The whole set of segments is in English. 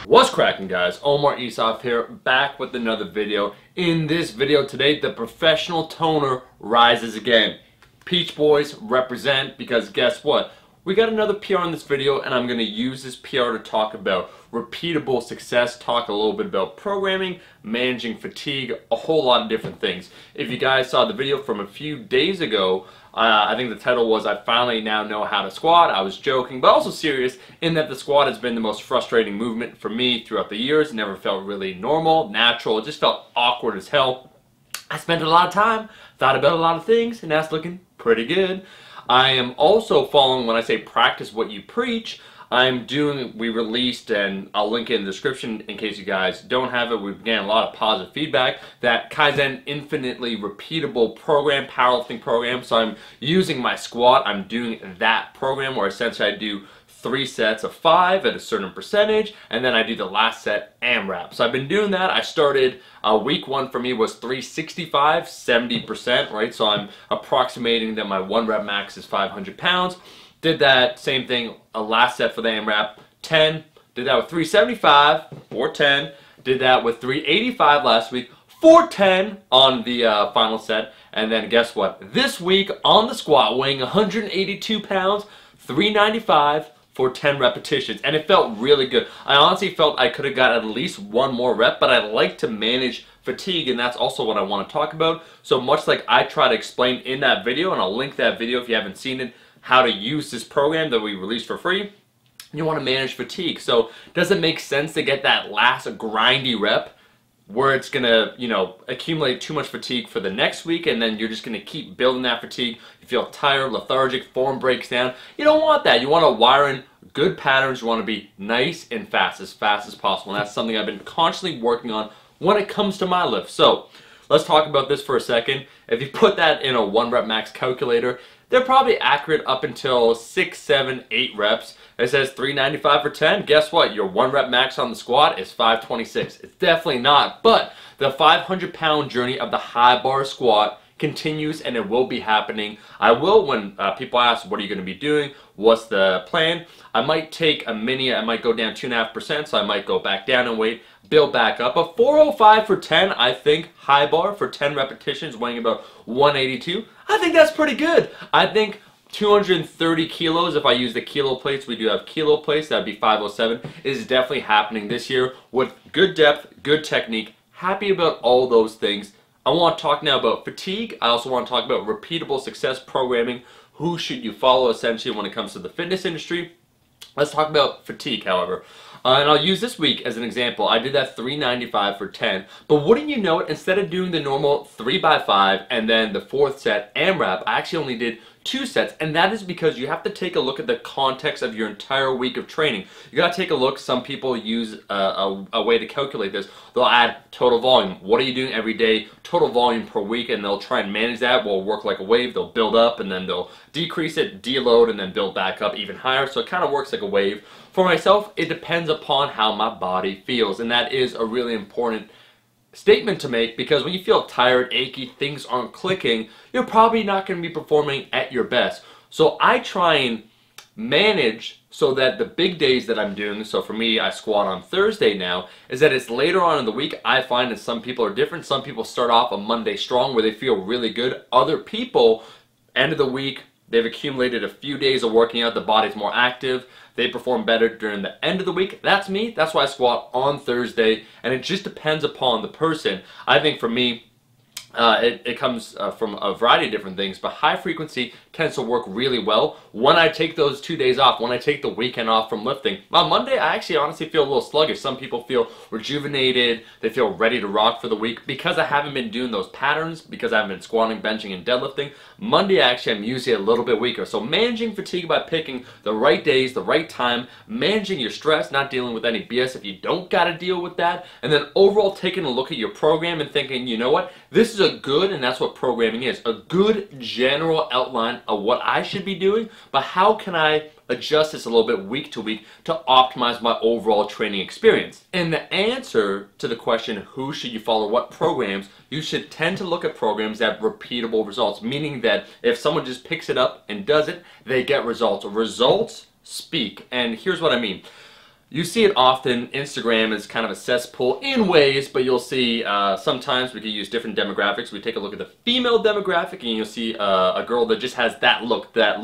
What's cracking, guys? Omar Isuf here, back with another video. In this video today, the professional toner rises again. Peach Boys represent, because guess what? We got another PR in this video, and I'm going to use this PR to talk about repeatable success, talk a little bit about programming, managing fatigue, a whole lot of different things. If you guys saw the video from a few days ago, I think the title was I finally now know how to squat. I was joking, but also serious in that the squat has been the most frustrating movement for me throughout the years. It never felt really normal, natural. It just felt awkward as hell. I spent a lot of time, thought about a lot of things, and that's looking pretty good. I am also following, when I say practice what you preach, we released, and I'll link it in the description in case you guys don't have it. We've gotten a lot of positive feedback, that Kaizen infinitely repeatable program, powerlifting program. So I'm using my squat, I'm doing that program where essentially I do 3 sets of 5 at a certain percentage, and then I do the last set AMRAP. So I've been doing that. I started, week 1 for me was 365, 70%, right? So I'm approximating that my 1 rep max is 500 pounds. Did that same thing, a last set for the AMRAP, 10. Did that with 375, 410. Did that with 385 last week, 410 on the final set. And then guess what? This week on the squat, weighing 182 pounds, 395 for 10 repetitions. And it felt really good. I honestly felt I could have got at least 1 more rep, but I like to manage fatigue, and that's also what I want to talk about. So much like I try to explain in that video, and I'll link that video if you haven't seen it, how to use this program that we released for free. You want to manage fatigue. So does it make sense to get that last grindy rep where it's gonna, accumulate too much fatigue for the next week, and then you're just gonna keep building that fatigue? You feel tired, lethargic, form breaks down. You don't want that. You want to wire in good patterns. You want to be nice and fast as possible. And that's something I've been constantly working on when it comes to my lift. So let's talk about this for a second. If you put that in a 1 rep max calculator, they're probably accurate up until 6, 7, 8 reps. It says 395 for 10. Guess what? Your 1 rep max on the squat is 526. It's definitely not. But the 500-pound journey of the high bar squat continues, and it will be happening. I will, when people ask, what are you going to be doing? What's the plan? I might take I might go down 2.5%, so I might go back down in weight, build back up. A 405 for 10, I think, high bar for 10 repetitions, weighing about 182. I think that's pretty good. I think 230 kilos, if I use the kilo plates, we do have kilo plates, that'd be 507, is definitely happening this year with good depth, good technique. Happy about all those things. I want to talk now about fatigue. I also want to talk about repeatable success programming. Who should you follow essentially when it comes to the fitness industry? Let's talk about fatigue, however. And I'll use this week as an example. I did that 395 for 10. But wouldn't you know it, instead of doing the normal 3x5 and then the 4th set AMRAP, I actually only did 2 sets, and that is because you have to take a look at the context of your entire week of training. You gotta take a look. Some people use a way to calculate this. They'll add total volume. What are you doing every day? Total volume per week, and they'll try and manage that. Will work like a wave. They'll build up, and then they'll decrease it, deload, and then build back up even higher. So it kind of works like a wave. For myself, it depends upon how my body feels, and that is a really important statement to make, because when you feel tired, achy, things aren't clicking, you're probably not going to be performing at your best. So I try and manage so that the big days that I'm doing, so for me, I squat on Thursday now, is that it's later on in the week. I find that some people are different. Some people start off on Monday strong where they feel really good. Other people, end of the week, they've accumulated a few days of working out, the body's more active, they perform better during the end of the week. That's me. That's why I squat on Thursday, and it just depends upon the person. I think for me, it comes from a variety of different things, but high frequency tends to work really well when I take those 2 days off, when I take the weekend off from lifting. On Monday, I actually honestly feel a little sluggish. Some people feel rejuvenated, they feel ready to rock for the week. Because I haven't been doing those patterns, because I haven't been squatting, benching, and deadlifting, Monday actually I'm usually a little bit weaker. So managing fatigue by picking the right days, the right time, managing your stress, not dealing with any BS if you don't got to deal with that, and then overall taking a look at your program and thinking, you know what, this is a good, and that's what programming is, a good general outline of what I should be doing, but how can I adjust this a little bit week to week to optimize my overall training experience? And the answer to the question, who should you follow, what programs, you should tend to look at programs that have repeatable results, meaning that if someone just picks it up and does it, they get results. Results speak, and here's what I mean. You see it often. Instagram is kind of a cesspool in ways, but you'll see sometimes we can use different demographics. We take a look at the female demographic and you'll see a girl that just has that look that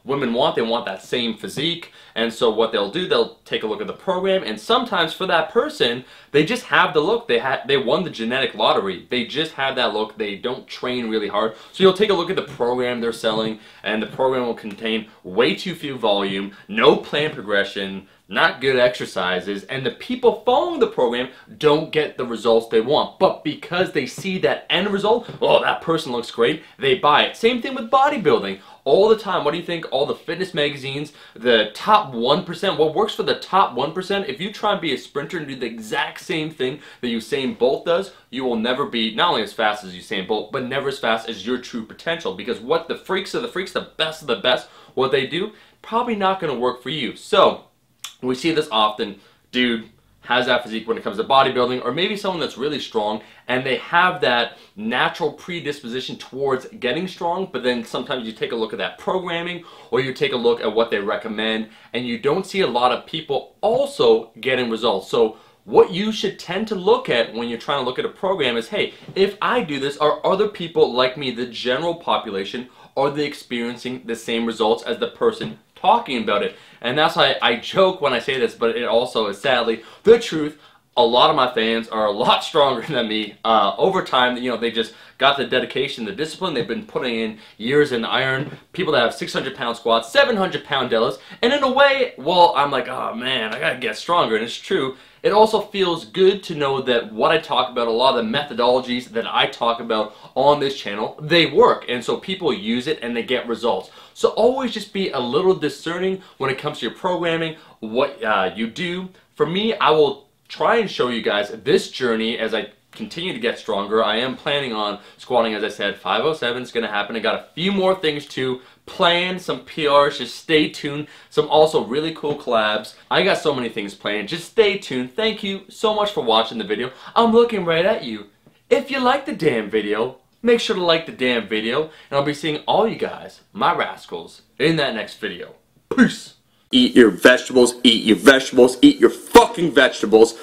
women want. They want that same physique. And so what they'll do, they'll take a look at the program, and sometimes for that person, they just have the look. They won the genetic lottery. They just have that look. They don't train really hard. So you'll take a look at the program they're selling, and the program will contain way too few volume, no plan progression, not good exercises, and the people following the program don't get the results they want. But because they see that end result, oh, that person looks great, they buy it. Same thing with bodybuilding. All the time, what do you think? All the fitness magazines, the top 1%, what works for the top 1%, if you try and be a sprinter and do the exact same thing that Usain Bolt does, you will never be not only as fast as Usain Bolt, but never as fast as your true potential. Because what the freaks of the best, what they do, probably not going to work for you. So, we see this often. Dude has that physique when it comes to bodybuilding, or maybe someone that's really strong and they have that natural predisposition towards getting strong, but then sometimes you take a look at that programming or you take a look at what they recommend and you don't see a lot of people also getting results. So what you should tend to look at when you're trying to look at a program is, hey, if I do this, are other people like me, the general population, are they experiencing the same results as the person talking about it? And that's why I joke when I say this, but it also is sadly the truth. A lot of my fans are a lot stronger than me. Over time, you know, they just got the dedication, the discipline. They've been putting in years in iron. People that have 600-pound squats, 700-pound deadlifts, and in a way, well, I'm like, oh man, I gotta get stronger, and it's true. It also feels good to know that what I talk about, a lot of the methodologies that I talk about on this channel, they work, and so people use it and they get results. So always just be a little discerning when it comes to your programming, what you do. For me, I will try and show you guys this journey as I continue to get stronger. I am planning on squatting, as I said, 507 is going to happen. I got a few more things to plan, some PRs, just stay tuned. Some also really cool collabs. I got so many things planned, just stay tuned. Thank you so much for watching the video. I'm looking right at you. If you like the damn video, make sure to like the damn video, and I'll be seeing all you guys, my rascals, in that next video. Peace! Eat your vegetables, eat your vegetables, eat your fucking vegetables.